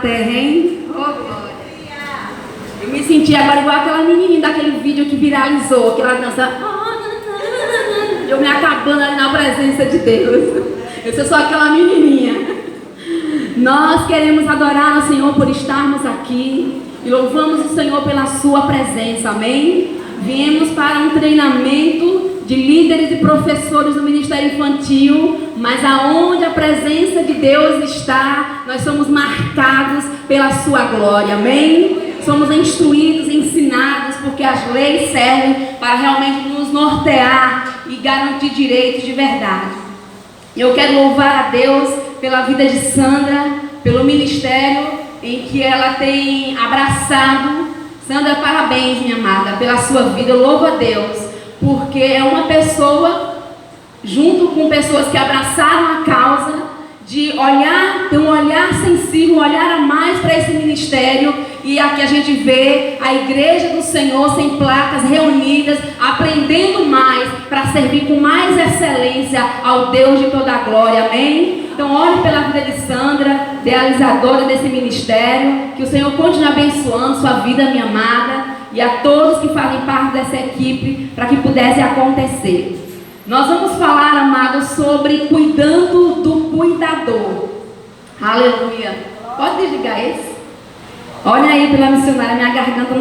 terra, hein? Oh, glória. Eu me senti agora igual aquela menininha daquele vídeo que viralizou, que ela dança. Eu me acabando ali na presença de Deus. Eu sou só aquela menininha. Nós queremos adorar o Senhor por estarmos aqui e louvamos o Senhor pela sua presença, amém? Viemos para um treinamento de líderes e professores do Ministério Infantil, mas aonde a presença de Deus está, nós somos marcados pela sua glória, amém? Somos instruídos, ensinados, porque as leis servem para realmente nos nortear e garantir direitos de verdade. Eu quero louvar a Deus pela vida de Sandra, pelo ministério em que ela tem abraçado. Sandra, parabéns, minha amada, pela sua vida. Eu louvo a Deus, porque é uma pessoa, junto com pessoas que abraçaram a causa, de olhar, ter um olhar sensível, um olhar a mais para esse ministério. E aqui a gente vê a igreja do Senhor sem placas, reunidas, aprendendo mais, para servir com mais excelência ao Deus de toda a glória, amém? Então ore pela vida de Sandra, realizadora desse ministério, que o Senhor continue abençoando sua vida, minha amada, e a todos que fazem parte dessa equipe, para que pudesse acontecer. Nós vamos falar, amados, sobre cuidando do cuidador. Aleluia. Pode desligar esse? Olha aí pela missionária, minha garganta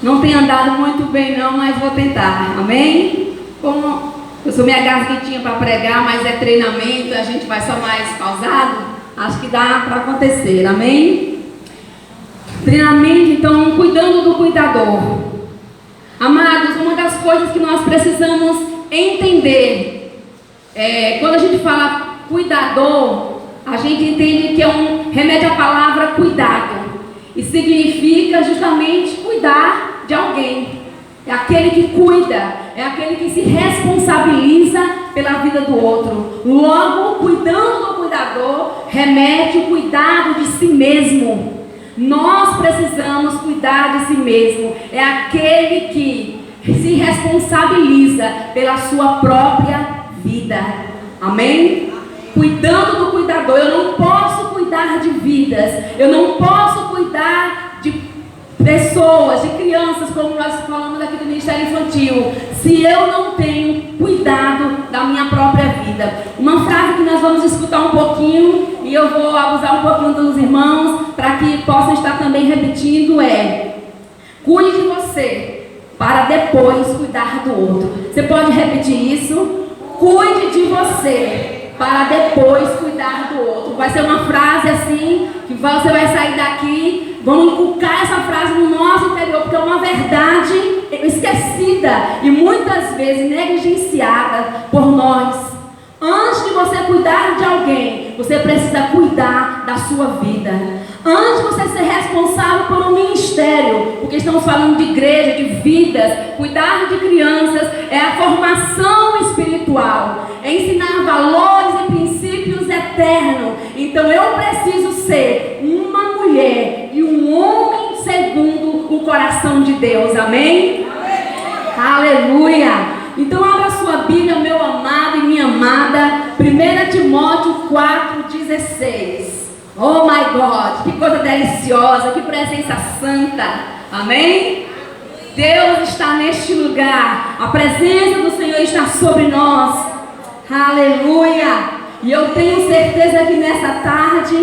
não tem andado muito bem não, mas vou tentar, amém? Como eu sou minha gargantinha para pregar, mas é treinamento, a gente vai só mais pausado, acho que dá para acontecer, amém? Treinamento, então, cuidando do cuidador. Amados, uma das coisas que nós precisamos entender, quando a gente fala cuidador, a gente entende que é um remédio à palavra cuidado, e significa justamente cuidar de alguém. É aquele que cuida, é aquele que se responsabiliza pela vida do outro. Logo, cuidando do cuidador, remete o cuidado de si mesmo. Nós precisamos cuidar de si mesmo. É aquele que se responsabiliza pela sua própria vida. Amém? Cuidando do cuidador. Eu não posso cuidar de vidas. Eu não posso cuidar de pessoas, de crianças, como nós falamos aqui do Ministério Infantil, se eu não tenho cuidado da minha própria vida. Uma frase que nós vamos escutar um pouquinho, e eu vou abusar um pouquinho dos irmãos, para que possam estar também repetindo, cuide de você, para depois cuidar do outro. Você pode repetir isso? Cuide de você, para depois cuidar do outro. Vai ser uma frase assim, que você vai sair daqui, vamos inculcar essa frase no nosso interior, porque é uma verdade esquecida e muitas vezes negligenciada por nós. Antes de você cuidar de alguém, você precisa cuidar da sua vida. Antes de você ser responsável por um ministério, porque estamos falando de igreja, de vidas, cuidar de crianças, é a formação espiritual, é ensinar valores e princípios eternos. Então eu preciso ser uma mulher e um homem segundo o coração de Deus, amém? Aleluia! Então abra sua Bíblia, meu amado e minha amada, 1 Timóteo 4,16. Oh my God, que coisa deliciosa, que presença santa, amém? Deus está neste lugar, a presença do Senhor está sobre nós, aleluia! E eu tenho certeza que nessa tarde,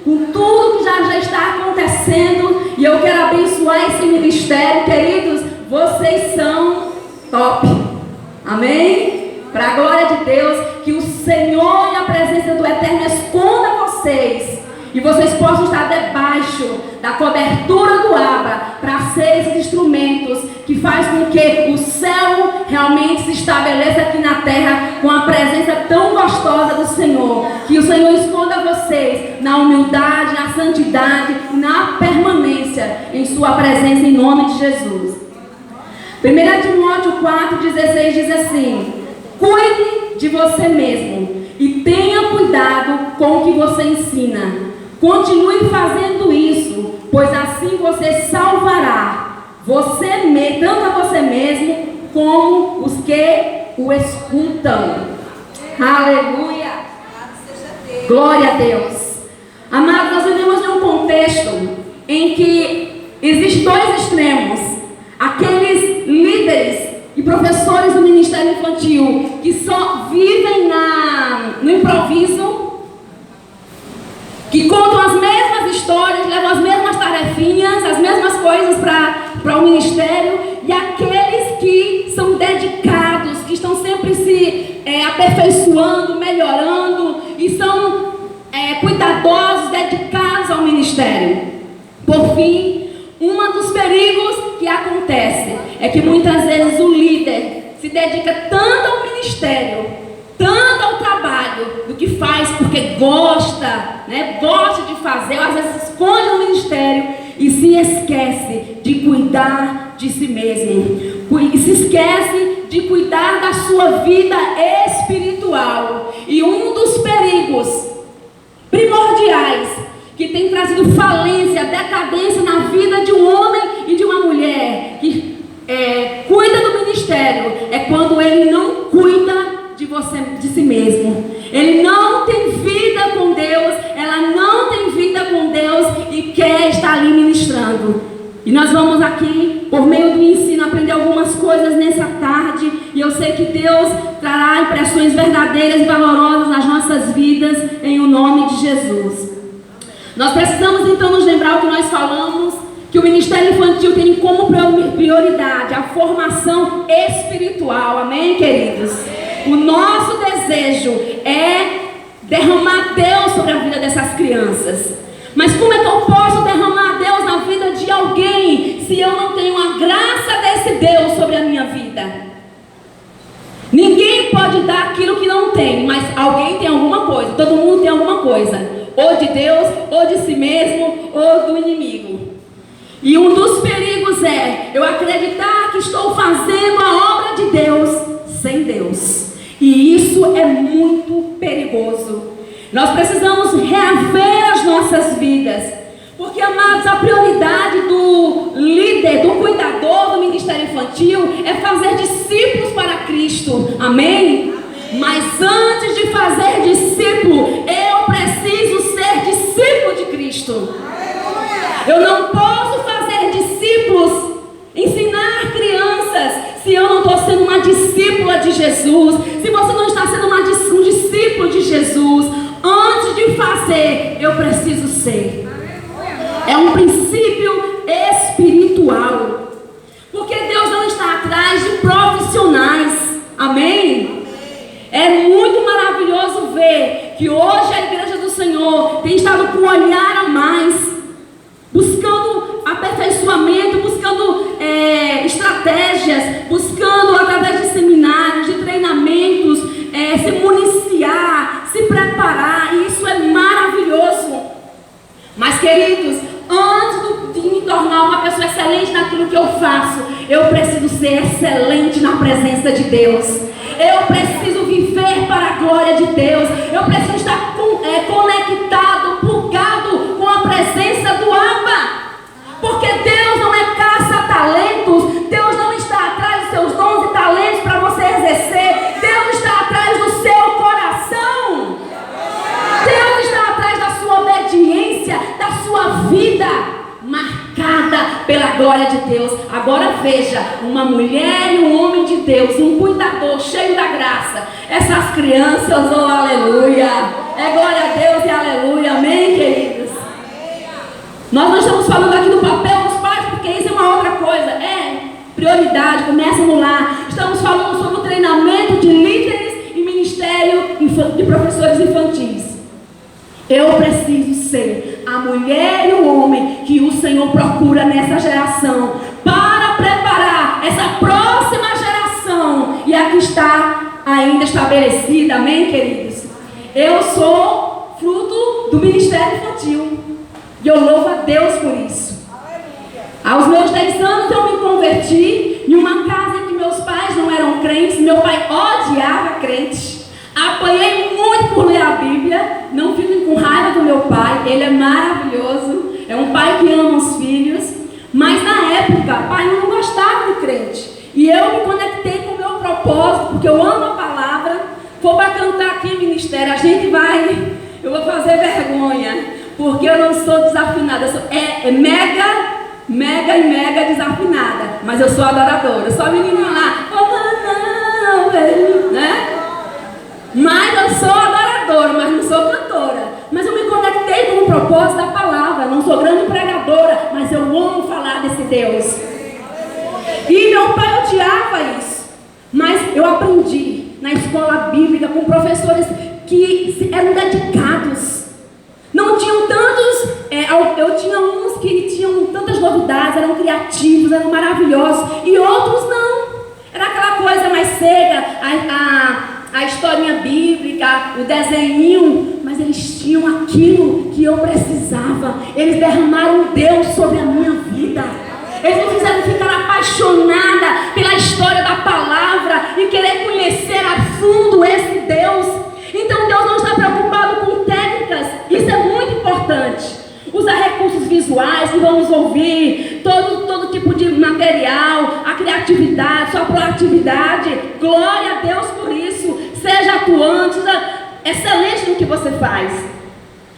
com tudo que já está acontecendo, e eu quero abençoar esse ministério, queridos, vocês são top, amém? Para a glória de Deus, que o Senhor e a presença do Eterno esconda vocês, e vocês possam estar debaixo da cobertura do Abba, para ser esses instrumentos que faz com que o céu realmente se estabeleça aqui na terra, com a presença tão gostosa do Senhor. Que o Senhor esconda vocês na humildade, na santidade, na permanência em sua presença, em nome de Jesus. 1 Timóteo 4,16 diz assim: cuide de você mesmo e tenha cuidado com o que você ensina. Continue fazendo isso, pois assim você salvará tanto a você mesmo como os que o escutam. Aleluia! Glória a Deus! Amados, nós vivemos em um tarefinhas, as mesmas coisas para o ministério, e aqueles que são dedicados, que estão sempre se aperfeiçoando, melhorando, e são cuidadosos, dedicados ao ministério. Por fim, um dos perigos que acontece é que muitas vezes o líder se dedica tanto ao ministério, tanto ao trabalho, do que faz porque gosta, gosta de fazer, às vezes se esconde no ministério e se esquece de cuidar de si mesmo, e se esquece de cuidar da sua vida espiritual. E um dos perigos primordiais que tem trazido falência, decadência na vida de um homem e de uma mulher que cuida do ministério é quando ele não cuida de si mesmo. Ele não tem vida com Deus, ela não tem vida com Deus e quer estar ali ministrando. E nós vamos aqui, por meio do ensino, aprender algumas coisas nessa tarde. E eu sei que Deus trará impressões verdadeiras e valorosas nas nossas vidas, em o nome de Jesus. Nós precisamos então nos lembrar o que nós falamos, que o Ministério Infantil tem como prioridade a formação espiritual. Amém, queridos? O nosso desejo é derramar Deus sobre a vida dessas crianças. Mas como é que eu posso derramar Deus na vida de alguém se eu não tenho a graça desse Deus sobre a minha vida? Ninguém pode dar aquilo que não tem, mas alguém tem alguma coisa. Todo mundo tem alguma coisa, ou de Deus, ou de si mesmo, ou do inimigo. E um dos perigos é eu acreditar que estou fazendo a obra de Deus sem Deus. E isso é muito perigoso. Nós precisamos reaver as nossas vidas. Porque, amados, a prioridade do líder, do cuidador do ministério infantil é fazer discípulos para Cristo. Amém? Mas antes de fazer discípulo, eu preciso ser discípulo de Cristo. Eu não posso fazer discípulos, ensinar crianças, se eu não estou sendo uma discípula de Jesus. Se você não está sendo um discípulo de Jesus, antes de fazer, eu preciso ser. É um princípio espiritual. Porque Deus não está atrás de profissionais. Amém? É muito maravilhoso ver que hoje a Igreja do Senhor tem estado com um olhar a mais, buscando aperfeiçoamento, buscando estratégias, buscando através de seminários, de treinamentos, se municiar, se preparar, e isso é maravilhoso. Mas, queridos, antes de me tornar uma pessoa excelente naquilo que eu faço, eu preciso ser excelente na presença de Deus. Eu preciso viver para a glória de Deus. Eu preciso estar conectado, plugado com a presença do Abba. Porque Deus não é caça-talentos. Deus não está atrás dos seus dons e talentos para você exercer. Deus está atrás do seu coração. Deus está atrás da sua obediência, da sua vida marcada pela glória de Deus. Agora veja, uma mulher e um homem de Deus, um cuidador cheio da graça. Essas crianças, oh aleluia, é glória a Deus e aleluia, amém, queridos? Nós não estamos falando aqui do papel dos pais, porque isso é uma outra coisa, prioridade, começam lá. Estamos falando sobre o treinamento de líderes e ministério de professores infantis. Eu preciso ser a mulher e o homem que o Senhor procura nessa geração, para preparar essa próxima geração, e a que está ainda estabelecida, amém, queridos? Eu sou fruto do ministério infantil, e eu louvo a Deus por isso. Aos meus 10 anos eu me converti em uma casa em que meus pais não eram crentes, meu pai odiava crentes. Apanhei muito por ler a Bíblia, não fico com raiva do meu pai, ele é maravilhoso, é um pai que ama os filhos, mas na época, pai não gostava de crente, e eu me conectei com o meu propósito, porque eu amo a palavra. For para cantar aqui em ministério, eu vou fazer vergonha, porque eu não sou desafinada, eu sou mega desafinada, mas eu sou adoradora, eu sou a menininha lá, né? Mas eu sou adoradora, mas não sou cantora. Mas eu me conectei com o propósito da palavra. não sou grande pregadora, mas eu amo falar desse Deus. E meu pai odiava isso. Mas eu aprendi na escola bíblica com professores que eram dedicados. Não tinham tantos, eu tinha uns que tinham tantas novidades, eram criativos, eram maravilhosos, e outros não. Era aquela coisa mais cega, a historinha bíblica, o desenho, mas eles tinham aquilo que eu precisava. Eles derramaram Deus sobre a minha vida. Eles me fizeram ficar apaixonada pela história da palavra e querer conhecer a fundo esse Deus. Então Deus não está preocupado com técnicas, isso é muito importante. Usar recursos visuais que vamos ouvir, todo tipo de material, a criatividade, sua proatividade. Glória a Deus por isso. Seja atuante, seja excelente no que você faz.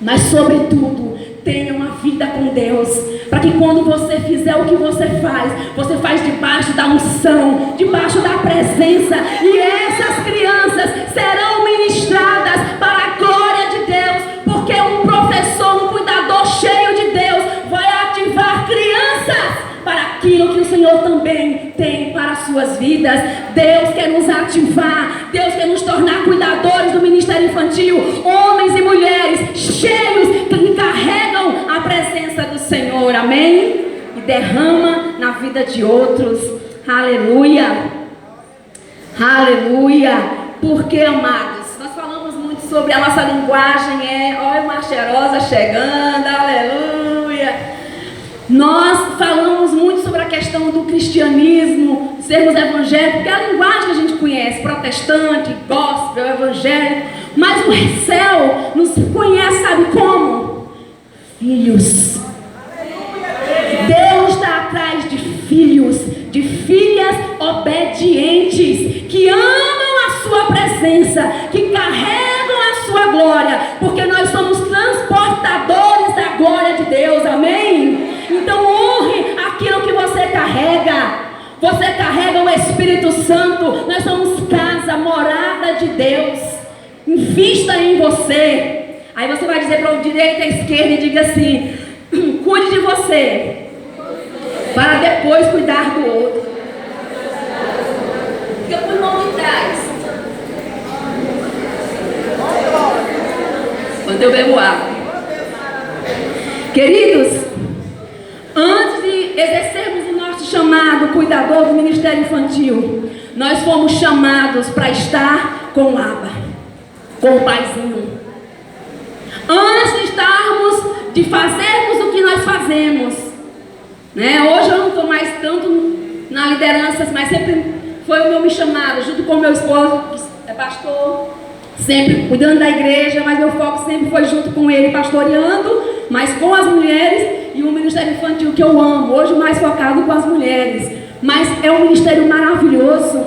Mas sobretudo, tenha uma vida com Deus, para que quando você fizer o que você faz debaixo da unção, debaixo da presença, e essas crianças serão ministradas para a glória de Deus, porque um professor, um cuidador cheio de Deus vai ativar crianças para aquilo que o Senhor também tem para as suas vidas. Deus quer nos ativar, Deus quer nos tornar cuidadores do ministério infantil, homens e mulheres cheios que carregam a presença do Senhor, amém? E derrama na vida de outros. Aleluia, aleluia. Porque, amados, nós falamos muito sobre a nossa linguagem, olha uma cheirosa chegando, aleluia. Nós falamos muito sobre a questão do cristianismo, sermos evangélicos, que é a linguagem que a gente conhece, protestante, gospel, evangélico, mas o céu nos conhece, sabe como? Filhos. Deus está atrás de filhos, de filhas obedientes, que amam a sua presença, que carregam a sua glória, porque nós somos transportadores da glória de Deus, amém? Então honre aquilo que você carrega. Você carrega o Espírito Santo. Nós somos casa, morada de Deus. Invista em você. Aí você vai dizer para o direito e a esquerda e diga assim: cuide de você, para depois cuidar do outro. Fica por mão de trás. Quando eu bebo água. Queridos, antes de exercermos o nosso chamado cuidador do ministério infantil, nós fomos chamados para estar com o Abba, com o Paizinho. Antes de fazermos o que nós fazemos, né? Hoje eu não estou mais tanto na liderança, mas sempre foi o meu chamado, junto com meu esposo, que é pastor, sempre cuidando da igreja, mas meu foco sempre foi junto com ele, pastoreando, mas com as mulheres, e um ministério infantil que eu amo, hoje mais focado com as mulheres, mas é um ministério maravilhoso.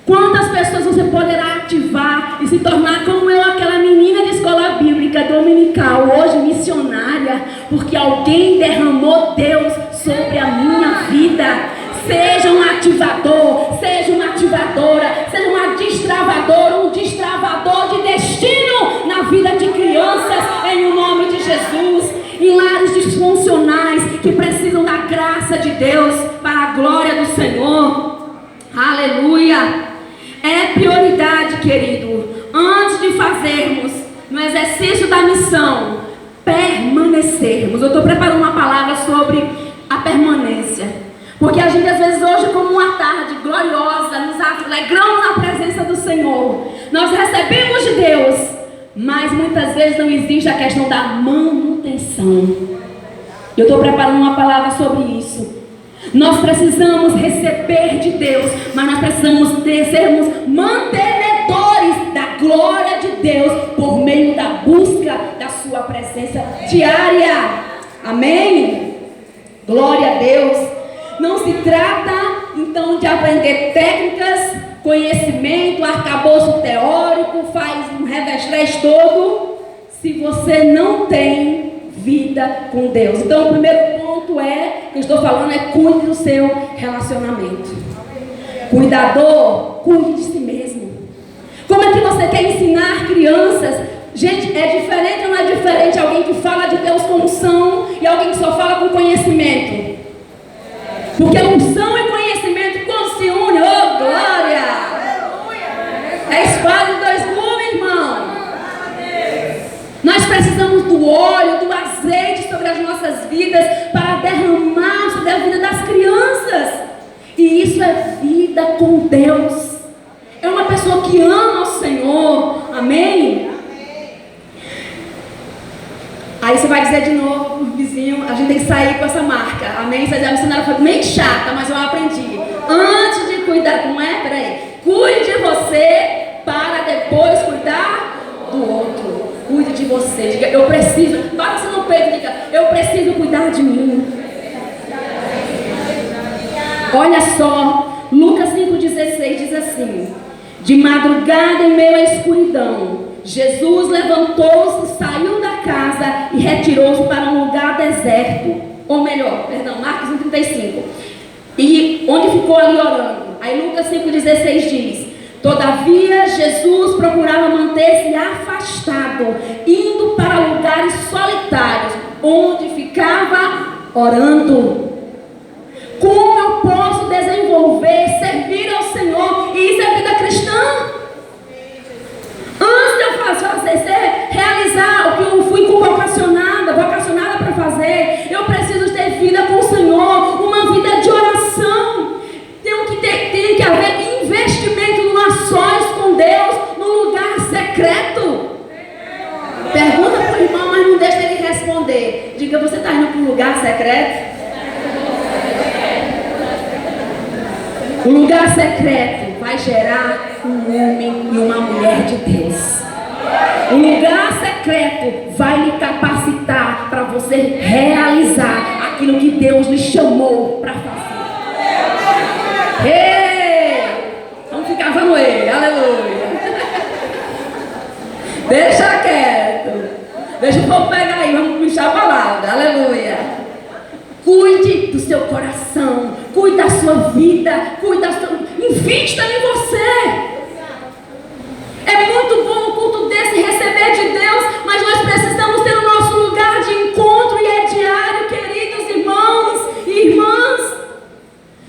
Quantas pessoas você poderá ativar e se tornar como eu, aquela menina de escola bíblica dominical, hoje missionária, porque alguém derramou Deus sobre a minha vida. Seja um ativador, seja uma ativadora, seja uma destravadora, um destravador de destino na vida de crianças, em nome de Jesus. Em lares disfuncionais que precisam da graça de Deus para a glória do Senhor. Aleluia. É prioridade, querido, antes de fazermos no exercício da missão, permanecermos. Eu estou preparando uma palavra sobre a permanência, porque a gente às vezes hoje, como uma tarde gloriosa, nos alegramos na presença do Senhor, nós recebemos de Deus, mas muitas vezes não existe a questão da manutenção. Eu estou preparando uma palavra sobre isso. Nós precisamos receber de Deus, mas nós precisamos sermos mantenedores da glória de Deus por meio da busca da sua presença diária. Amém? Glória a Deus. Não se trata então de aprender técnicas, conhecimento, arcabouço teórico, faz um revés todo, se você não tem vida com Deus. Então o primeiro ponto que eu estou falando, cuide do seu relacionamento. Cuidador, cuide de si mesmo. Como é que você quer ensinar crianças Gente, é diferente ou não é diferente alguém que fala de Deus com unção e alguém que só fala com conhecimento? Porque unção e conhecimento, quando se unem, oh glória! É espada de dois gumes, irmão. Nós precisamos do óleo, do azeite sobre as nossas vidas para derramar sobre a vida das crianças. E isso é vida com Deus. É uma pessoa que ama o Senhor. Amém? Aí você vai dizer de novo pro vizinho, a gente tem que sair com essa marca. Amém? Você a missionária foi meio chata, mas eu aprendi. Antes de cuidar, não é? Peraí. Cuide de você para depois cuidar do outro. Cuide de você. Diga, eu preciso. Bata no peito, diga, eu preciso cuidar de mim. Olha só, Lucas 5,16 diz assim: de madrugada em meio à escuridão, Jesus levantou-se, saiu da casa e retirou-se para um lugar deserto. Ou melhor, perdão, Marcos 1,35. E onde ficou ali orando. Aí Lucas 5,16 diz: todavia Jesus procurava manter-se afastado, indo para lugares solitários, onde ficava orando. Como eu posso desenvolver, servir ao Senhor? E isso é vida cristã. Antes de eu realizar o que eu fui vocacionada para fazer, eu preciso ter vida com o Senhor, uma vida de oração. Tem que haver investimento no a sós com Deus, no lugar secreto. Pergunta para o irmão, mas não deixa ele responder. Diga, você está indo para um lugar secreto? O lugar secreto vai gerar um homem e uma mulher de Deus. O lugar secreto vai lhe capacitar para você realizar aquilo que Deus lhe chamou para fazer. Ei! Vamos ficar, vamos aí, aleluia. Deixa quieto. Deixa o povo pegar aí, vamos puxar a palavra, aleluia. Cuide do seu coração, cuide da sua vida, invista em você. É muito bom um culto desse receber de Deus, mas nós precisamos ter o nosso lugar de encontro e é diário, queridos irmãos e irmãs.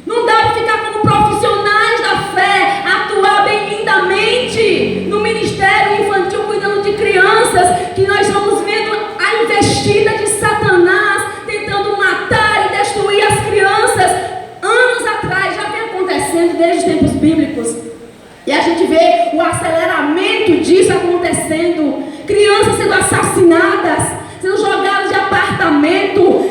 Não dá para ficar como profissionais da fé, atuar bem lindamente no ministério infantil, cuidando de crianças, que nós vamos vendo a investida de Satanás, tentando matar e destruir as crianças. Anos atrás, já vem acontecendo desde os tempos bíblicos. E a gente vê o aceleramento disso acontecendo. Crianças sendo assassinadas, sendo jogadas de apartamento.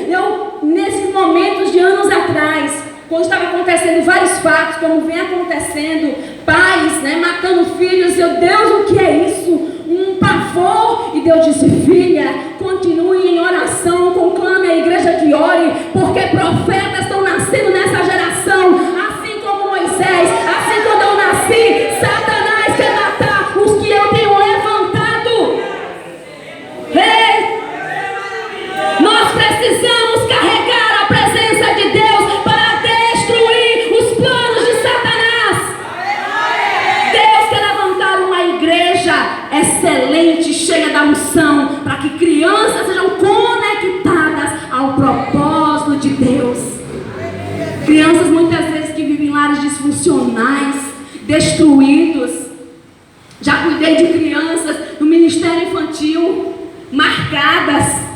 Nesses momentos de anos atrás, quando estava acontecendo vários fatos, como vem acontecendo, pais, matando filhos. Deus, o que é isso? Um pavor. E Deus disse: filha, continue em oração, conclame a igreja que ore, porque profetas estão nascendo nessa geração, assim como Moisés, assim quando eu nasci. Satanás quer matar os que eu tenho levantado. Ei! Nós precisamos carregar a presença de Deus para destruir os planos de Satanás. Deus quer levantar uma igreja excelente, cheia da unção, para que crianças sejam conectadas ao propósito de Deus. Crianças muitas vezes que vivem em lares disfuncionais, destruídos. Já cuidei de crianças no ministério infantil, marcadas,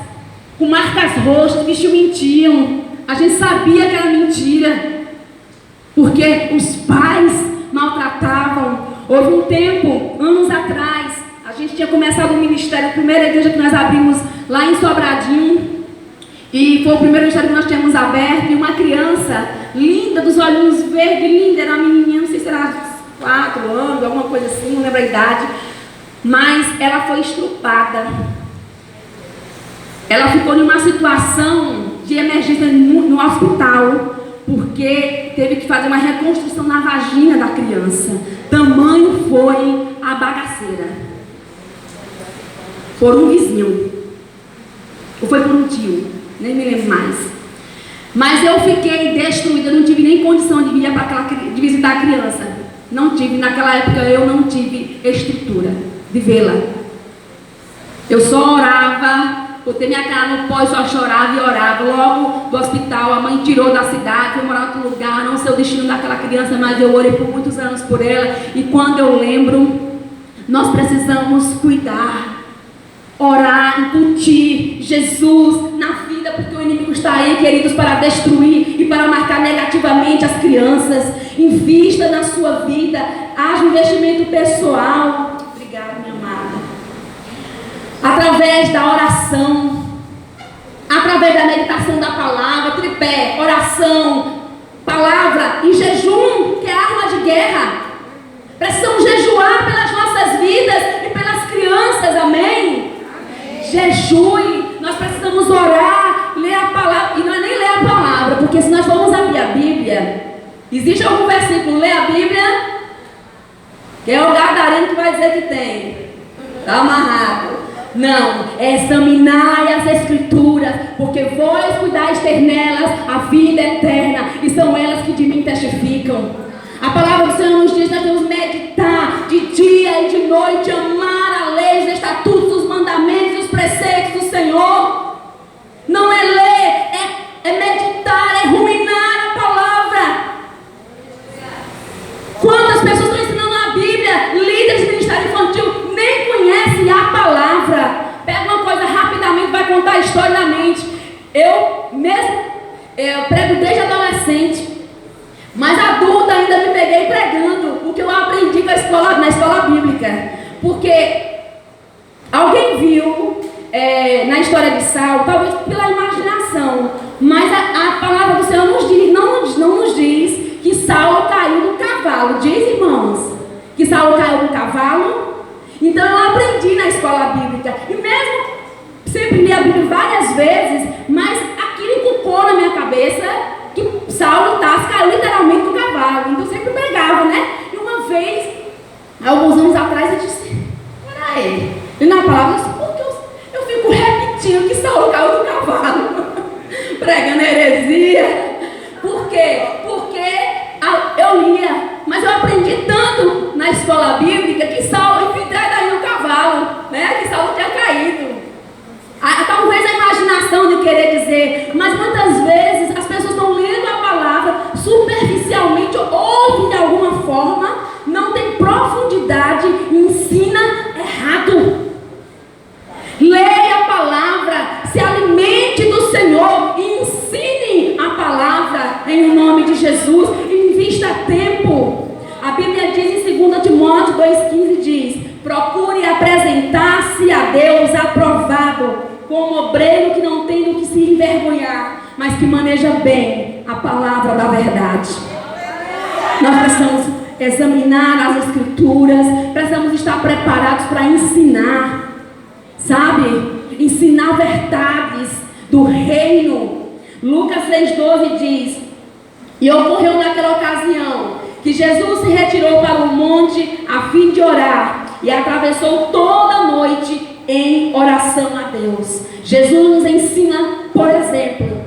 com marcas roxas, os bichos mentiam. A gente sabia que era mentira, porque os pais maltratavam. Houve um tempo, anos atrás, a gente tinha começado o ministério, a primeira igreja que nós abrimos lá em Sobradinho, e foi o primeiro ministério que nós tínhamos aberto, e uma criança linda, dos olhinhos verdes, linda, era uma menininha, não sei se era 4 anos, alguma coisa assim, não lembro a idade, mas ela foi estrupada. Ela ficou numa situação de emergência no hospital, porque teve que fazer uma reconstrução na vagina da criança. Tamanho foi a bagaceira. Por um vizinho, ou foi por um tio, nem me lembro mais. Mas eu fiquei destruída, não tive nem condição de visitar a criança. Não tive, naquela época eu não tive estrutura de vê-la. Eu só orava, botei minha cara no pó e só chorava e orava. Logo do hospital, a mãe tirou da cidade, foi morar em outro lugar, não sei o destino daquela criança, mas eu orei por muitos anos por ela. E quando eu lembro, nós precisamos cuidar, orar, incutir Jesus na vida, porque o inimigo está aí, queridos, para destruir e para marcar negativamente as crianças. Invista na sua vida, haja um investimento pessoal. Obrigada, minha amada. Através da oração, através da meditação da palavra, tripé, oração, palavra e jejum, que é arma de guerra. Precisamos jejuar pelas nossas vidas e pelas crianças, amém? Jejue, nós precisamos orar, ler a palavra, e não é nem ler a palavra, porque se nós formos abrir a Bíblia, existe algum versículo, ler a Bíblia, que é o gadareno que vai dizer que tem, está amarrado. Não, é examinar as Escrituras, porque vós cuidais ter nelas a vida eterna, e são elas que de mim testificam. A palavra do Senhor nos diz que nós devemos meditar de dia e de noite, amar a lei, os estatutos, os mandamentos e os preceitos do Senhor. Não é ler, é meditar, é ruminar a palavra. Quantas pessoas estão ensinando a Bíblia, líderes de ministério infantil, nem conhecem a palavra. Pega uma coisa rapidamente, vai contar a história na mente. Eu prego desde adolescente, mas adulta ainda me peguei pregando o que eu aprendi na escola bíblica. Porque alguém viu na história de Saulo, talvez pela imaginação, mas a palavra do Senhor não nos diz que Saulo caiu do cavalo. Diz, irmãos, que Saulo caiu do cavalo? Então eu aprendi na escola bíblica, e mesmo sempre li a Bíblia várias vezes, mas aquilo inculcou na minha cabeça que Saulo caiu literalmente do cavalo. Então eu sempre pregava, né? E uma vez, alguns anos atrás, eu disse: peraí, e na palavra eu disse: por que eu fico repetindo que Saulo caiu do cavalo? Pregando heresia. Por quê? Porque eu lia, mas eu aprendi tanto na escola bíblica que Saulo daí no cavalo, né? Que Saulo tinha caído. Talvez a imaginação de querer dizer, mas muitas vezes as pessoas estão lendo a palavra superficialmente, ouvem de alguma forma, não tem profundidade e ensina errado. Leia a palavra, se alimente do Senhor e ensine a palavra em nome de Jesus. Invista tempo. A Bíblia diz em 2 Timóteo 2,15, diz: procure apresentar-se a Deus aprovado, como obreiro que não tem do que se envergonhar, mas que maneja bem a palavra da verdade. Nós precisamos examinar as Escrituras, precisamos estar preparados para ensinar, sabe? Ensinar verdades do reino. Lucas 6,12 diz: e ocorreu naquela ocasião que Jesus se retirou para o monte a fim de orar, e atravessou toda a noite em oração a Deus. Jesus nos ensina, por exemplo,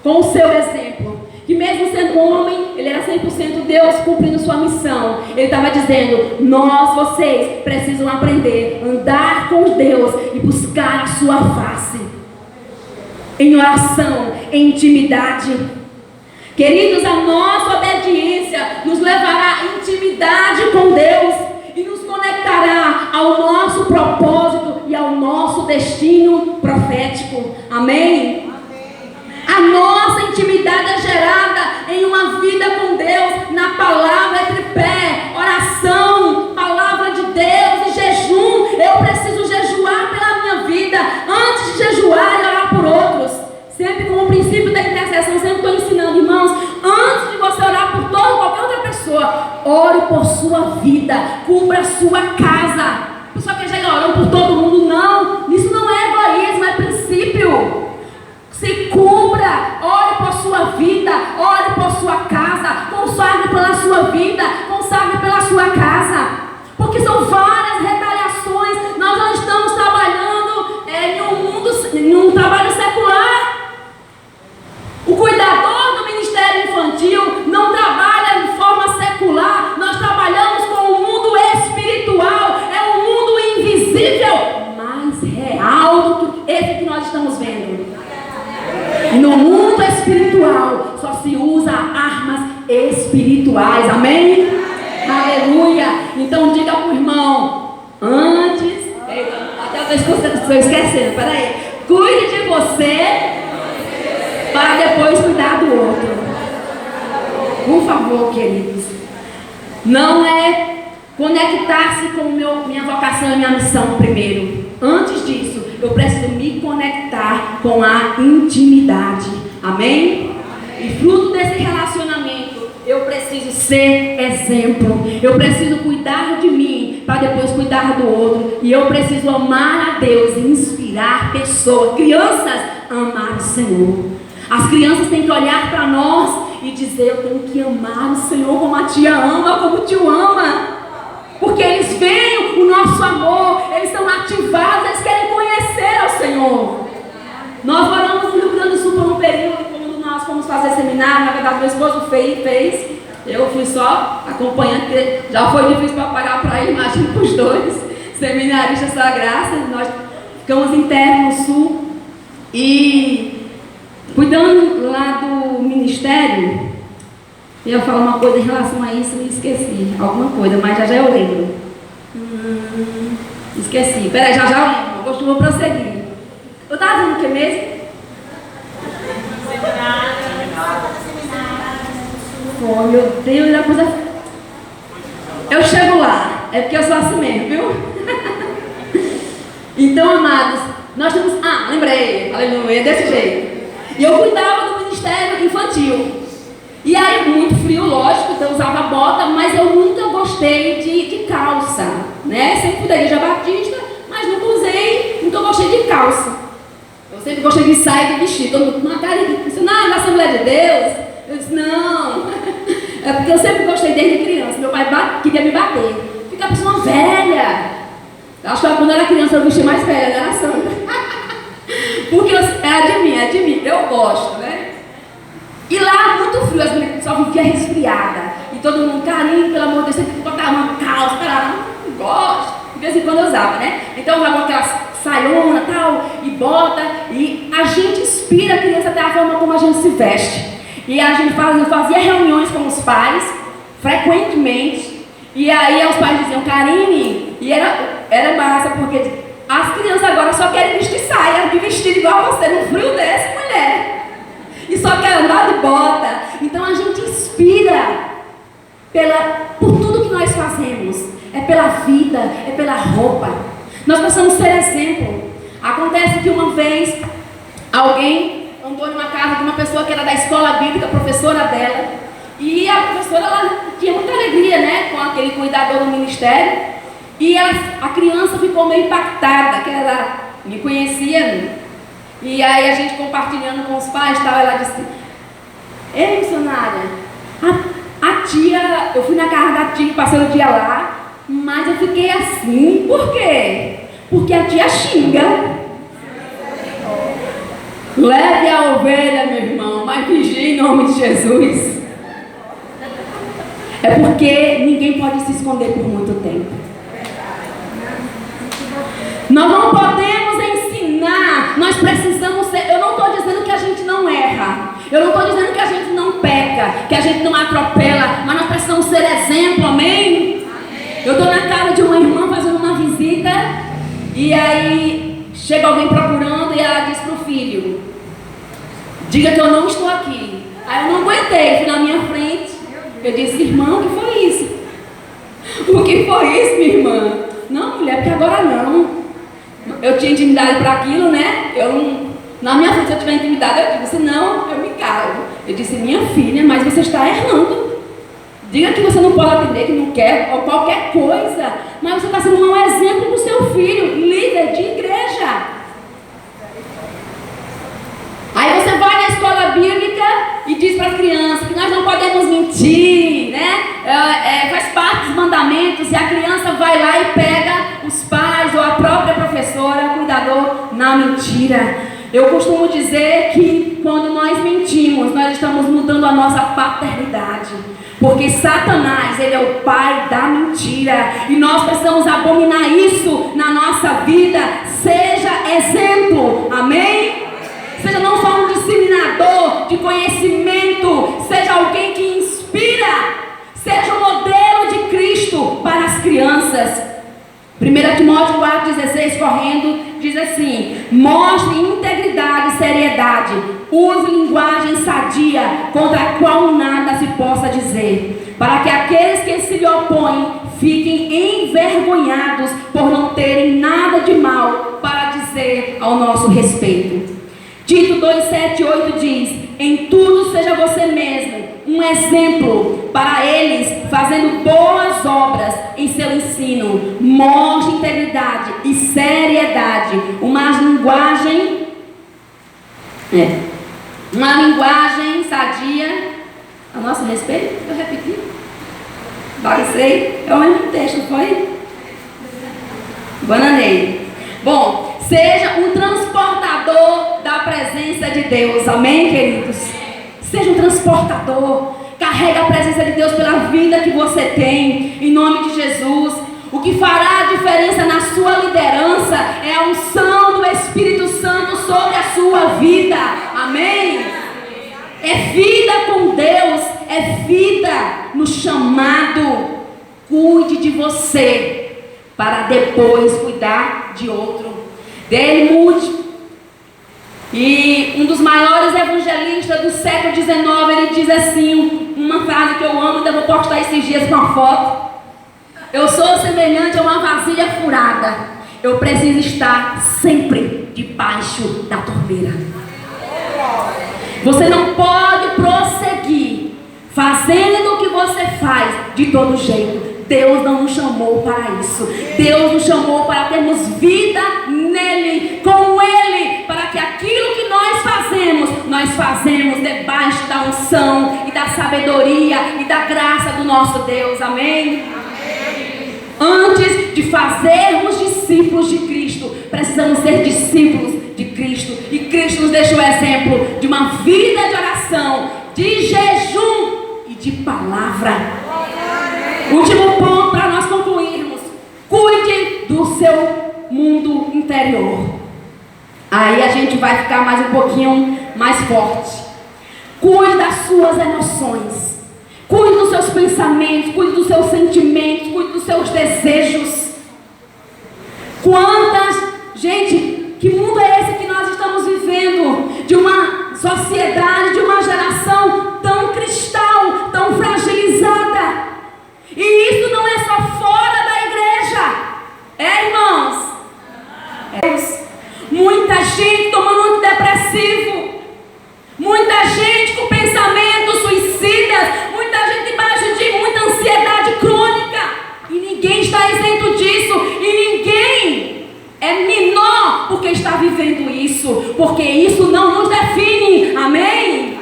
com o seu exemplo, que mesmo sendo homem, ele era 100% Deus, cumprindo sua missão. Ele estava dizendo: vocês precisam aprender a andar com Deus e buscar a sua face em oração, em intimidade. Queridos, a nossa obediência nos levará à intimidade com Deus e nos conectará ao nosso propósito e ao nosso destino profético. Amém? A nossa intimidade é gerada em uma vida com Deus, na palavra tripé, oração, palavra de Deus e jejum. Eu preciso jejuar pela minha vida antes de jejuar e orar por outros. Sempre com o princípio da intercessão, sempre estou ensinando, irmãos, antes de você orar por qualquer outra pessoa, ore por sua vida, cubra a sua casa. A pessoa que chega orando por todo mundo, não, isso não é egoísmo, é princípio. Se cubra, ore por sua vida, ore por sua casa, consagre pela sua vida, consagre pela sua casa, porque são várias retaliações. Nós não estamos trabalhando em um trabalho secular. O cuidador do ministério infantil não trabalha de forma secular. Nós trabalhamos com o mundo espiritual, é um mundo invisível, mas E no mundo espiritual só se usa armas espirituais. Amém? Aleluia. Então diga para o irmão, antes, até eu estou esquecendo, peraí. Cuide de você para depois cuidar do outro. Por favor, queridos. Não é conectar-se com minha vocação e minha missão primeiro. Antes disso, eu preciso me conectar com a intimidade. Amém? E fruto desse relacionamento, eu preciso ser exemplo. Eu preciso cuidar de mim para depois cuidar do outro. E eu preciso amar a Deus e inspirar pessoas, crianças, a amar o Senhor. As crianças têm que olhar para nós e dizer: eu tenho que amar o Senhor como a tia ama, como o tio ama. Porque eles veem o nosso amor, eles são ativados, eles querem conhecer ao Senhor. Nós moramos no Rio Grande do Sul por um período, quando nós fomos fazer seminário. Na verdade, meu esposo fez, eu fui só acompanhando, porque já foi difícil para pagar para ir, imagina para os dois seminaristas da graça. Nós ficamos internos no Sul e cuidando lá do ministério. Eu ia falar uma coisa em relação a isso e esqueci. Alguma coisa, mas já eu lembro. Esqueci. Peraí, já eu lembro. Eu costumo prosseguir. Eu estava dizendo o que mesmo? Oh, meu Deus, a coisa... Eu chego lá. É porque eu sou assim mesmo, viu? Então, amados, nós temos... lembrei. Aleluia, desse jeito. E eu cuidava do ministério infantil. E aí, muito frio, lógico, então eu usava bota, mas eu nunca gostei de calça, né? Sempre fui da igreja batista, mas nunca gostei de calça. Eu sempre gostei de saia e de vestir. Todo mundo, uma cara de na Assembleia de Deus. Eu disse, não. É porque eu sempre gostei desde criança. Meu pai queria me bater. Fica a pessoa velha. Eu acho que quando eu era criança eu vestia mais velha, né, Sandra? Porque é de mim, eu gosto, né? E lá, muito frio, as mulheres só viviam resfriada. E todo mundo, carinho, pelo amor de Deus, você tem que botar uma calça, não gosto. De vez em quando eu usava, né? Então eu usava aquela saiona e tal, e bota. E a gente inspira a criança até a forma como a gente se veste. E a gente fazia reuniões com os pais, frequentemente. E aí os pais diziam, Karine, e era massa, porque as crianças agora só querem vestir saia, de vestido igual a você, no frio desse, mulher. E só quer andar de bota. Então a gente inspira por tudo que nós fazemos. É pela vida, é pela roupa. Nós precisamos ser exemplo. Acontece que uma vez alguém andou numa casa de uma pessoa que era da escola bíblica, professora dela. E a professora ela tinha muita alegria, né, com aquele cuidador do ministério. E a criança ficou meio impactada, que ela me conhecia. E aí a gente compartilhando com os pais, tal, ela disse: ei, missionária, a tia, eu fui na casa da tia, passei o dia lá, mas eu fiquei assim. Por quê? Porque a tia xinga. Leve a ovelha, meu irmão, mas vigie em nome de Jesus. É porque ninguém pode se esconder por muito tempo. Nós não podemos ensinar, nós precisamos ser. Eu não estou dizendo que a gente não erra, eu não estou dizendo que a gente não peca, que a gente não atropela, mas nós precisamos ser exemplo, amém? Eu estou na casa de uma irmã fazendo uma visita, e aí chega alguém procurando e ela diz para o filho: diga que eu não estou aqui. Aí eu não aguentei, fui na minha frente, eu disse: irmão, o que foi isso? O que foi isso, minha irmã? Não, mulher, porque agora não. Eu tinha intimidade para aquilo, né? Na minha frente, se eu tiver intimidade, eu disse: não, eu me calo. Eu disse: minha filha, mas você está errando. Diga que você não pode atender, que não quer, ou qualquer coisa. Mas você está sendo um exemplo para o seu filho, líder de igreja. Aí você vai na escola bíblica e diz para as crianças que nós não podemos mentir, né? Faz parte dos mandamentos, e a criança vai lá e pega os pais ou a própria professora, o cuidador, na mentira. Eu costumo dizer que quando nós mentimos, nós estamos mudando a nossa paternidade. Porque Satanás, ele é o pai da mentira. E nós precisamos abominar isso na nossa vida. Seja exemplo, amém? Seja não só um disseminador de conhecimento, seja alguém que inspira, seja o modelo de Cristo para as crianças. 1 Timóteo 4,16, correndo, diz assim: mostre integridade e seriedade, use linguagem sadia, contra a qual nada se possa dizer, para que aqueles que se lhe opõem fiquem envergonhados por não terem nada de mal para dizer ao nosso respeito. Tito 2,7-8 diz: em tudo seja você mesmo um exemplo para eles, fazendo boas obras em seu ensino. Mostre integridade e seriedade, uma linguagem sadia a nosso respeito. Eu repeti, baguncei, é o mesmo texto, foi? Bananei. Bom, seja um transportador da presença de Deus, amém, queridos? Seja um transportador, carrega a presença de Deus pela vida que você tem, em nome de Jesus. O que fará a diferença na sua liderança é a unção do Espírito Santo sobre a sua vida, amém? É vida com Deus, é vida no chamado. Cuide de você, para depois cuidar de outro. Dele mude. E um dos maiores evangelistas do século XIX, ele diz assim, uma frase que eu amo, ainda vou postar esses dias com uma foto: eu sou semelhante a uma vasilha furada, eu preciso estar sempre debaixo da torneira. Você não pode prosseguir fazendo o que você faz de todo jeito. Deus não nos chamou para isso. Deus nos chamou para termos vida nele, com ele, para que aquilo que nós fazemos debaixo da unção e da sabedoria e da graça do nosso Deus, amém? Antes de fazermos discípulos de Cristo, precisamos ser discípulos de Cristo. E Cristo nos deixa o exemplo de uma vida de oração, de jejum e de palavra. Último ponto para nós concluirmos: cuide do seu mundo interior. Aí a gente vai ficar mais um pouquinho mais forte. Cuide das suas emoções, cuide dos seus pensamentos, cuide dos seus sentimentos, cuide dos seus desejos. Gente, que mundo é esse que nós estamos vivendo? De uma sociedade, de uma geração tão cristal, tão fragilizada. E isso não é só fora da igreja, irmãos? Muita gente tomando antidepressivo, muita gente com pensamentos suicidas, muita gente debaixo de muita ansiedade crônica, e ninguém está isento disso, e ninguém é menor porque está vivendo isso, porque isso não nos define, amém?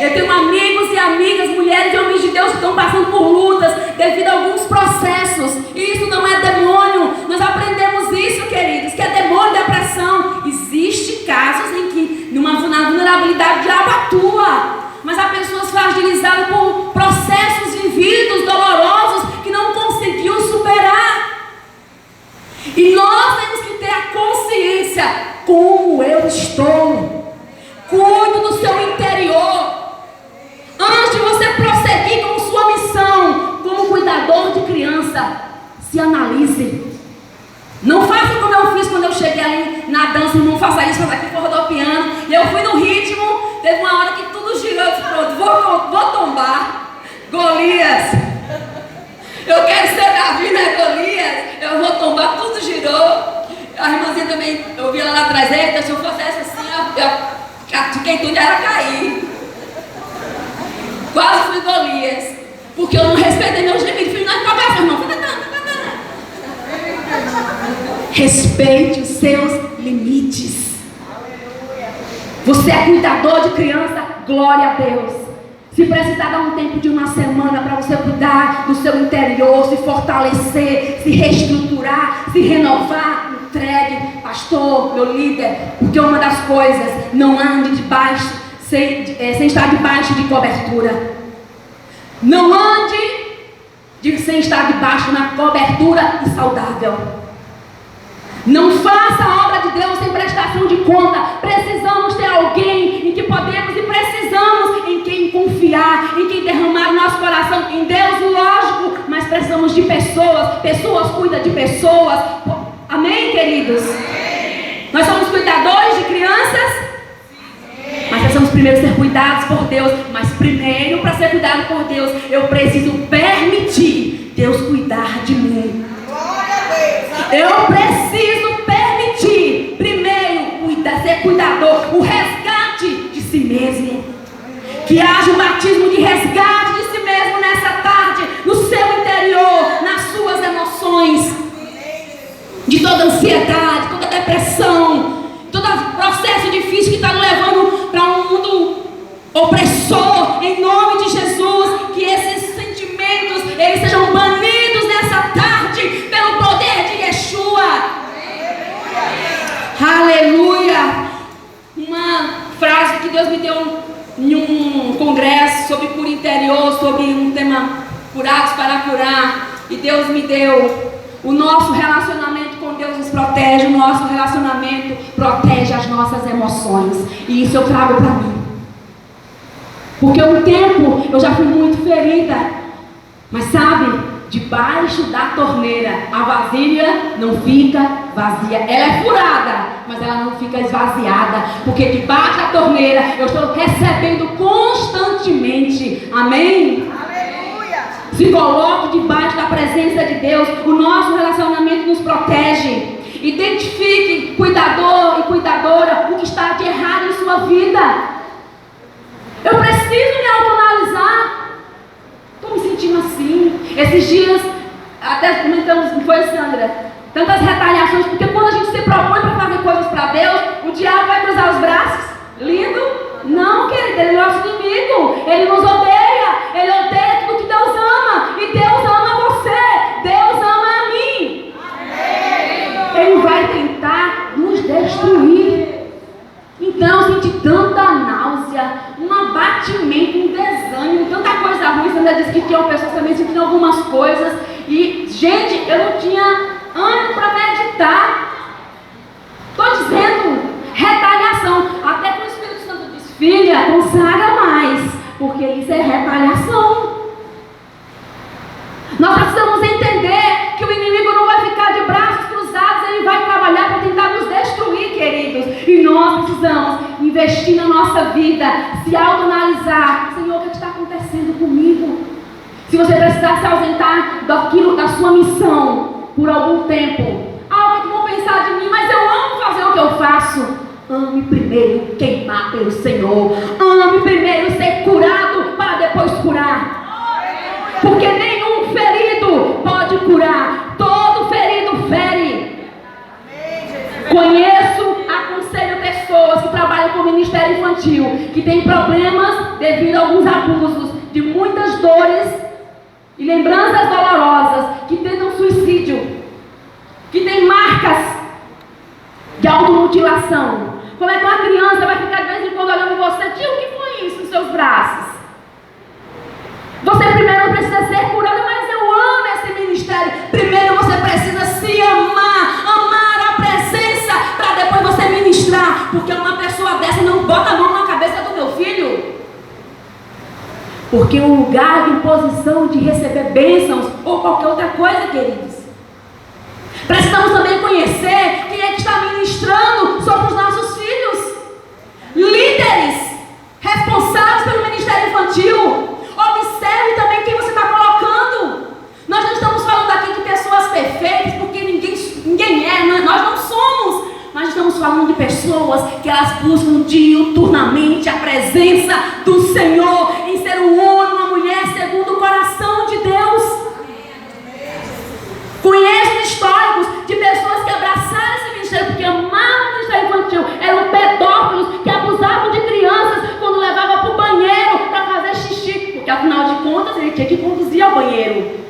Eu tenho amigos e amigas, mulheres e homens de Deus que estão passando por lutas devido a alguns processos. E isso não é demônio. Nós aprendemos isso, queridos, que é demônio, depressão. Existem casos em que, numa vulnerabilidade, o diabo atua. Mas há pessoas fragilizadas por processos vividos, dolorosos, que não conseguiu superar. E nós temos que ter a consciência: como eu estou. Cuide do seu interior. Antes de você prosseguir com sua missão como cuidador de criança, se analise. Não faça como eu fiz quando eu cheguei ali na dança. Não faça isso, faça aqui, for rodopiando. E eu fui no ritmo. Teve uma hora que tudo girou. Eu disse: pronto, vou tombar. Golias, eu quero ser Davi, né, Golias? Eu vou tombar, tudo girou. A irmãzinha também, eu vi ela lá atrás. Eita, se eu fosse essa assim, quem tudo era cair. Quase fui Golias, porque eu não respeitei meus limites. Fui na cabeça, irmão. Respeite os seus limites. Você é cuidador de criança, glória a Deus. Se precisar dar um tempo de uma semana para você cuidar do seu interior, se fortalecer, se reestruturar, se renovar, entregue, pastor, meu líder, porque uma das coisas, não ande debaixo, sem estar debaixo de cobertura. Não ande sem estar debaixo de uma cobertura saudável. Não faça a obra de Deus sem prestação de conta. Precisamos ter alguém em que podemos e precisamos pessoas, pessoas cuidam de pessoas. Amém, queridos? Amém. Nós somos cuidadores de crianças, mas precisamos primeiro ser cuidados por Deus. Mas primeiro, para ser cuidado por Deus, eu preciso permitir Deus cuidar de mim. Eu preciso permitir primeiro ser cuidador, o resgate de si mesmo. Que haja um batismo de resgate de si mesmo nessa tarde, no seu interior, nas suas emoções, de toda ansiedade, toda depressão, todo processo difícil que está nos levando para um mundo opressor. Em nome de Jesus, que esses sentimentos eles sejam banidos nessa tarde pelo poder de Yeshua. Aleluia. Uma frase que Deus me deu em um congresso sobre cura interior, sobre um tema curados para curar, e Deus me deu: o nosso relacionamento com Deus nos protege, o nosso relacionamento protege as nossas emoções. E isso eu trago para mim, porque um tempo eu já fui muito ferida, mas sabe, debaixo da torneira a vasilha não fica vazia. Ela é furada, mas ela não fica esvaziada, porque debaixo da torneira eu estou recebendo constantemente. Amém? Aleluia. Se coloque debaixo da presença de Deus. O nosso relacionamento nos protege. Identifique, cuidador e cuidadora, o que está de errado em sua vida. Eu preciso me autoanalisar. Estou me sentindo assim. Esses dias, até comentamos, não foi, Sandra? Tantas retaliações, porque quando a gente se propõe para fazer coisas para Deus, o diabo vai cruzar os braços. Lindo? Não, querido, ele é nosso inimigo. Ele nos odeia. Ele odeia tudo que Deus ama. E Deus ama você. Deus ama a mim. Amém. Ele vai tentar nos destruir. Então eu senti tanta náusea, um abatimento, um desânimo, tanta coisa ruim. Você ainda disse que tinha pessoas também sentindo algumas coisas. E, gente, eu não tinha ânimo para meditar. Estou dizendo, retaliação. Até que o Espírito Santo diz: filha, consagra mais, porque isso é retaliação. Nós precisamos entender que o inimigo não vai ficar de braços cruzados, ele vai trabalhar para tentar nos destruir, queridos. E nós precisamos investir na nossa vida, se autoanalisar. Senhor, o que está acontecendo comigo? Se você precisar se ausentar daquilo, da sua missão por algum tempo, o que vão pensar de mim? Mas eu amo fazer o que eu faço. Ame primeiro queimar pelo Senhor. Ame primeiro ser curado para depois curar. Porque nenhum ferido pode curar. Todo ferido fere. Conheço, aconselho pessoas que trabalham com o ministério infantil, que têm problemas devido a alguns abusos, de muitas dores e lembranças dolorosas, que tentam suicídio, que tem marcas de automutilação. Como é que uma criança vai ficar de vez em quando olhando você? Tio, o que foi isso nos seus braços? Você primeiro precisa ser curado, mas eu amo esse ministério. Primeiro você precisa se amar, amar a presença, para depois você ministrar. Porque uma pessoa dessa não bota a mão na cabeça do meu filho. Porque o lugar de posição de receber bênçãos ou qualquer outra coisa, queridos. Precisamos também conhecer quem é que está ministrando sobre os nossos filhos. Líderes responsáveis pelo ministério infantil. Observe também quem você está colocando. Nós não estamos falando aqui de pessoas perfeitas, porque ninguém é, nós não somos. Nós estamos falando de pessoas que elas buscam diuturnamente a presença do Senhor, em ser um homem, uma mulher segundo o coração de Deus. Conheço históricos de pessoas que abraçaram esse ministério porque amavam o ministério infantil. Eram pedófilos que abusavam de crianças quando levavam para o banheiro para fazer xixi, porque afinal de contas ele tinha que conduzir ao banheiro.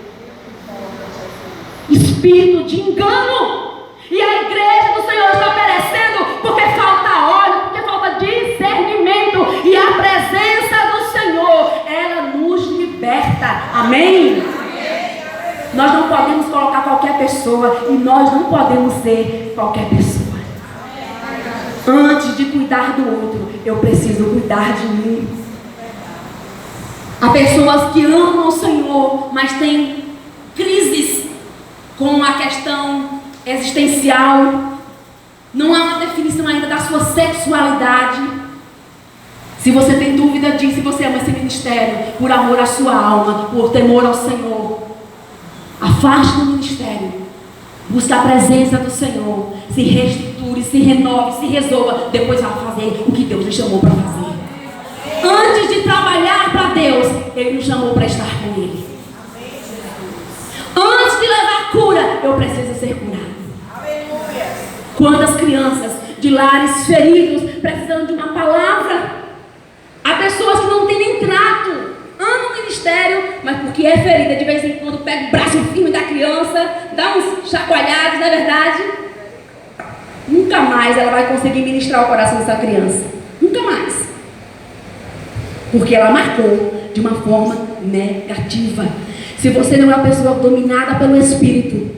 Espírito de engano. E a igreja do Senhor está perecendo porque falta óleo, porque falta discernimento. E a presença do Senhor, ela nos liberta. Amém? Nós não podemos colocar qualquer pessoa, e nós não podemos ser qualquer pessoa. Antes de cuidar do outro, eu preciso cuidar de mim. Há pessoas que amam o Senhor, mas têm crises com a questão existencial. Não há uma definição ainda da sua sexualidade. Se você tem dúvida disso, se você ama esse ministério por amor à sua alma, por temor ao Senhor, afaste do ministério. Busque a presença do Senhor. Se restitui, se renove, se resolva. Depois vai fazer o que Deus lhe chamou para fazer. Antes de trabalhar para Deus, Ele nos chamou para estar com Ele. Antes de levar cura, eu preciso ser curado. Quantas crianças de lares feridos precisando de uma palavra? Há pessoas que não têm nem trato, amam o ministério, mas porque é ferida, de vez em quando pega o braço firme da criança, dá uns chacoalhados, não é verdade? Nunca mais ela vai conseguir ministrar o coração dessa criança. Nunca mais. Porque ela marcou de uma forma negativa. Se você não é uma pessoa dominada pelo Espírito,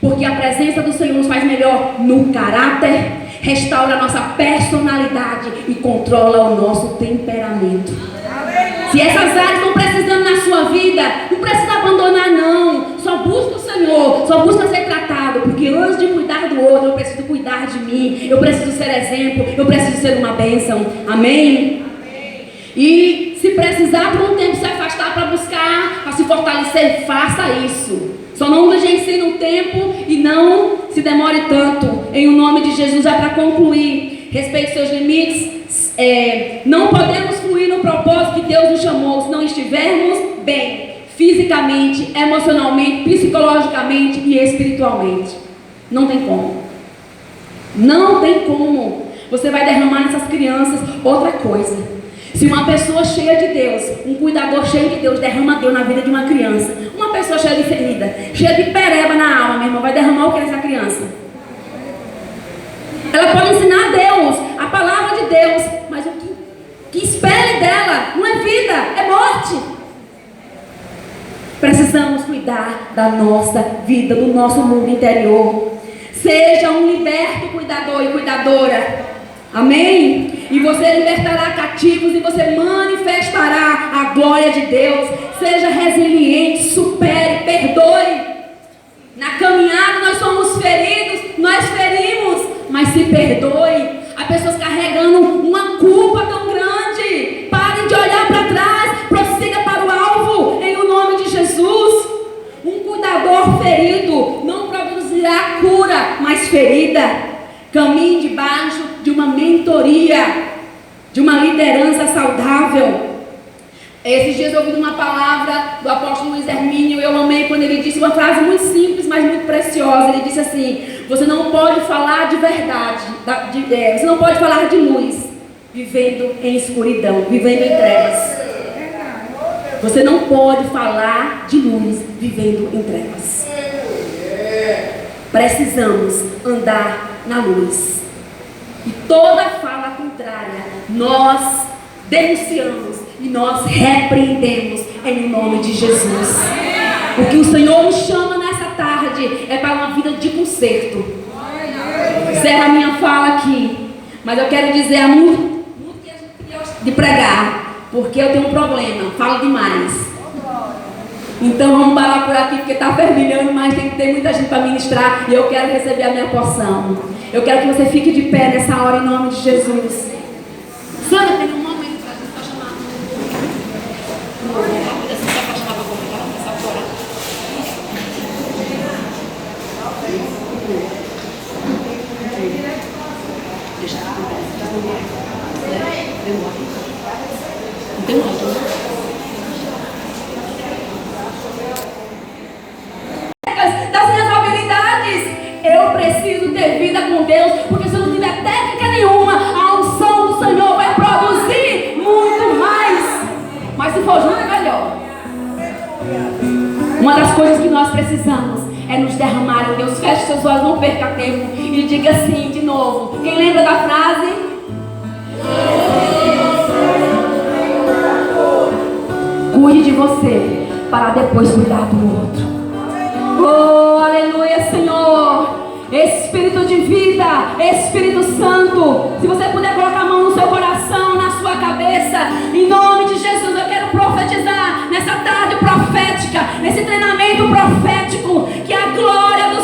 porque a presença do Senhor nos faz melhor no caráter, restaura a nossa personalidade e controla o nosso temperamento. Se essas áreas estão precisando na sua vida, não precisa abandonar não. Só busca o Senhor, só busca ser tratado, porque antes de cuidar do outro, eu preciso cuidar de mim, eu preciso ser exemplo, eu preciso ser uma bênção. Amém? E se precisar por um tempo se afastar para buscar, para se fortalecer, faça isso. Só não negligencie um tempo e não se demore tanto. Em o nome de Jesus, já para concluir, respeite seus limites. Não podemos fluir no propósito que Deus nos chamou se não estivermos bem, fisicamente, emocionalmente, psicologicamente e espiritualmente. Não tem como. Não tem como. Você vai derramar nessas crianças outra coisa. Se uma pessoa cheia de Deus, um cuidador cheio de Deus, derrama Deus na vida de uma criança, uma pessoa cheia de ferida, cheia de pereba na alma, meu irmão, vai derramar o que nessa criança? Ela pode ensinar a Deus, a palavra de Deus, mas o que espere dela não é vida, é morte. Precisamos cuidar da nossa vida, do nosso mundo interior. Seja um liberto cuidador e cuidadora. Amém? E você libertará cativos e você manifestará a glória de Deus. Seja resiliente, supere, perdoe. Na caminhada nós somos feridos, nós ferimos, mas se perdoe. Há pessoas carregando uma culpa tão grande. Parem de olhar para trás, prossiga para o alvo, em o nome de Jesus. Um cuidador ferido não produzirá cura, mas ferida. Caminhe debaixo de uma mentoria, de uma liderança saudável. Esses dias eu ouvi uma palavra do apóstolo Luiz Hermínio. Eu amei quando ele disse uma frase muito simples, mas muito preciosa. Ele disse assim: você não pode falar de verdade, você não pode falar de luz vivendo em escuridão, vivendo em trevas. Você não pode falar de luz vivendo em trevas. Precisamos andar na luz. E toda fala contrária nós denunciamos e nós repreendemos em nome de Jesus. O que o Senhor nos chama nessa tarde é para uma vida de conserto. Encerra a minha fala aqui, mas eu quero dizer há muito que a gente queria de pregar, porque eu tenho um problema, falo demais. Então vamos parar por aqui, porque está fervilhando, mas tem que ter muita gente para ministrar. E eu quero receber a minha porção. Eu quero que você fique de pé nessa hora em nome de Jesus. Sandra, tem um momento para a gente chamar. Não tem mais. Das minhas habilidades, eu preciso ter vida com Deus, porque se eu não tiver técnica nenhuma, a unção do Senhor vai produzir muito mais. Mas se for junto é melhor. Uma das coisas que nós precisamos é nos derramar em Deus. Feche seus olhos, não perca tempo e diga assim de novo. Quem lembra da frase? Cuide de você para depois cuidar do outro. Oh, aleluia, Senhor. Espírito de vida, Espírito Santo, se você puder colocar a mão no seu coração, na sua cabeça, em nome de Jesus, eu quero profetizar nessa tarde profética, nesse treinamento profético, que a glória do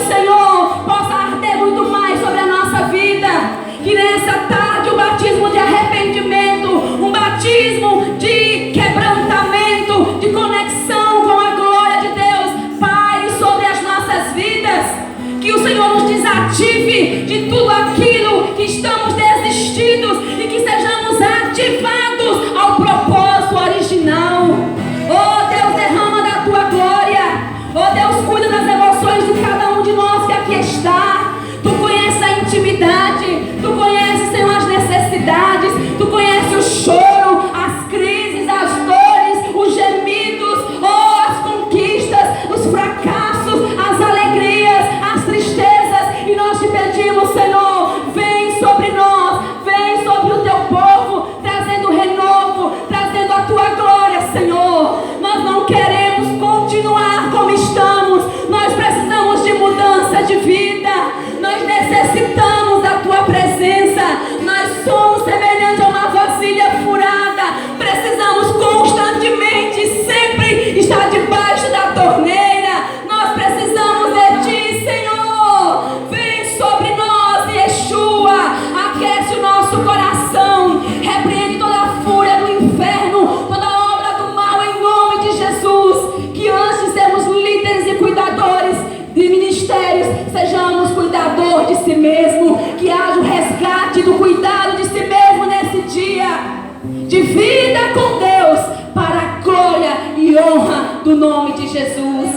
de Jesus.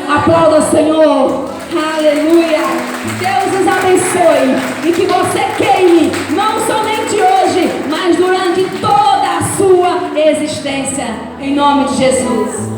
Aplauda o Senhor. Aleluia. Deus os abençoe e que você queime, não somente hoje, mas durante toda a sua existência. Em nome de Jesus.